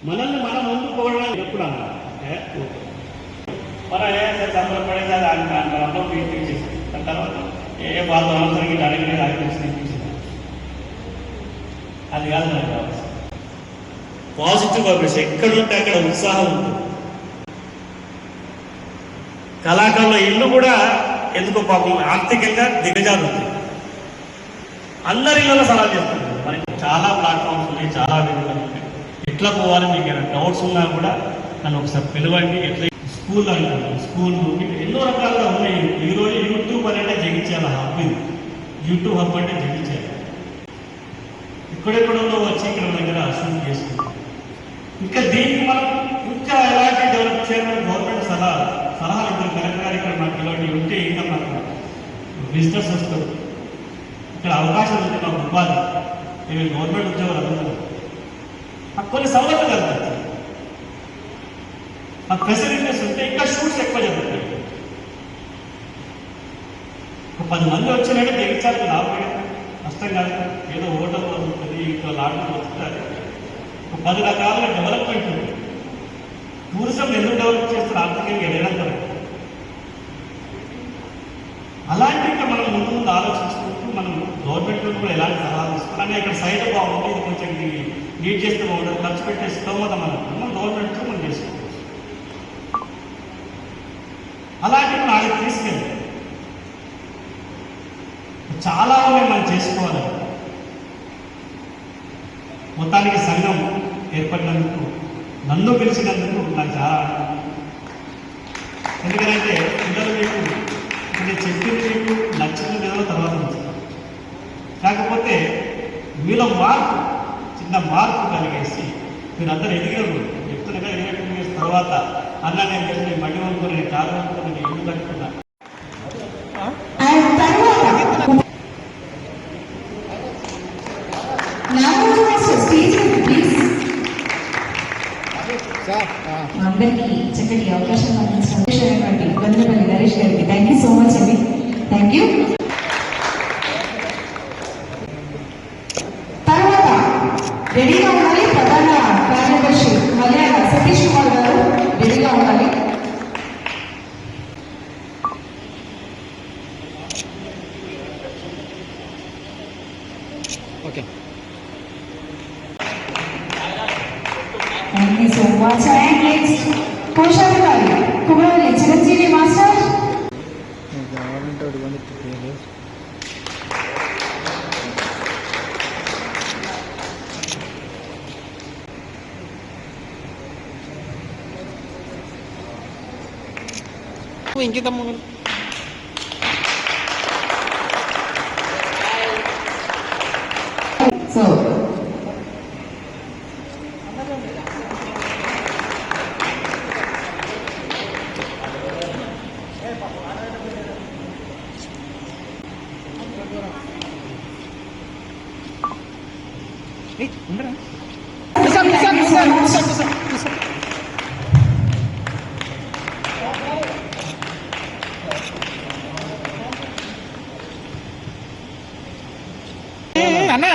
మనల్ని మనం ముందుకు పోవడానికి ఎప్పుడు అన్నారు మన సంబరపడేది అది అందరూ చేసేది. దాని తర్వాత వాళ్ళు అవసరంగా అడిగినది ఆలోచించింది. అది కాదు మనకు కావాల్సింది. పాజిటివ్ వైబ్రేషన్ ఎక్కడుంటే అక్కడ ఉత్సాహం ఉంటుంది. కళాకారుల ఇల్లు కూడా ఎందుకో పాపం ఆర్థికంగా దిగజారుతుంది. అందరి ఇళ్ళలో సలహా చేస్తుంది. మరి చాలా ప్లాట్ఫామ్స్ ఉన్నాయి, చాలా విధంగా ఉంటాయి. ఎట్లా పోవాలి మీకు ఏమైనా డౌట్స్ ఉన్నా కూడా నన్ను ఒకసారి పిలవండి. ఎట్లా స్కూల్ అంటారు, స్కూల్ ఎన్నో రకాలుగా ఉన్నాయి. ఈరోజు యూట్యూబ్ అంటే జగించాల హబ్. ఇది యూట్యూబ్ హబ్ అంటే జగించాలి. ఎక్కడెక్కడో వచ్చి ఇక్కడ దగ్గర అసలు చేసుకుంటాం. ఇంకా దీనికి మనం ఇంకా ఎలాంటి డెవలప్ చేయాలని గవర్నమెంట్ సలహాలు ఇద్దరు కలెక్టర్ గారు ఇక్కడ మాకు ఇలాంటివి ఉంటే ఇంకా మాకు బిజినెస్ వస్తుంది. ఇక్కడ అవకాశాలు ఉంటే మాకు ఉపాధి మేము గవర్నమెంట్ ఉద్యోగాలు అందరూ కొన్ని సవలతులు కలుగుతాయి. ఆ ఫెసిలిటీస్ ఉంటే ఇంకా షూట్స్ ఎక్కువ జరుగుతాయి. ఒక 10 మంది వచ్చినట్టు తెగించాలి. లాభం నష్టం కాదు. ఏదో ఓటర్ వస్తుంది, ఇంకా లాభం వస్తుంది. ఒక 10 రకాలుగా డెవలప్మెంట్ ఉంది. టూరిజం ఎందుకు డెవలప్ చేస్తారు? ఆర్థికంగా ఎదగడం. అలాంటి ఇంకా మనం ముందు ముందు ఆలోచించుకుంటూ మనం గవర్నమెంట్ కూడా ఎలాంటి సలహాలు ఇస్తారని ఇక్కడ సైడ్ బాగుంది, ఇది కొంచెం నీట్ చేస్తే బాగుంటుంది, ఖర్చు పెట్టే స్తోమత మనం గవర్నమెంట్తో మనం చేసుకోవచ్చు. అలాంటివి నాలుగు తీసుకెళ్ళి చాలా మనం చేసుకోవాలి. మొత్తానికి సంఘం ఏర్పడినందుకు, నన్ను పిలిచినందుకు నాకు చాలా ఆనందం. ఎందుకంటే పిల్లలు మీకు నేను చెప్పింది మీకు నచ్చింది లేదో తర్వాత కాకపోతే మీలో మార్పు, చిన్న మార్పు కలిగేసి మీరందరూ ఎదిగినప్పుడు చెప్తున్నగా 22 years తర్వాత అన్న నేను తెలిసి మళ్ళీ అనుకుని నేను కాదు అనుకుని నేను ఇల్లు కట్టుకున్నా. అందరికీ చక్కటి అవకాశం అందించినటువంటి వందపల్లి నరేష్ గారికి థ్యాంక్ యూ సో మచ్ అండి. Thank you. తర్వాత రెడీగా ఉండాలి. ప్రధాన కార్యదర్శి మలయాళ సతీష్ కుమార్ గారు రెడీగా ఉండాలి. Okay, thank you so much. And next కోశాధికారి కుమరవల్లి చిరంజీవి మాస్టర్. ఇంకితమ్మ సో ఉండరా అన్నా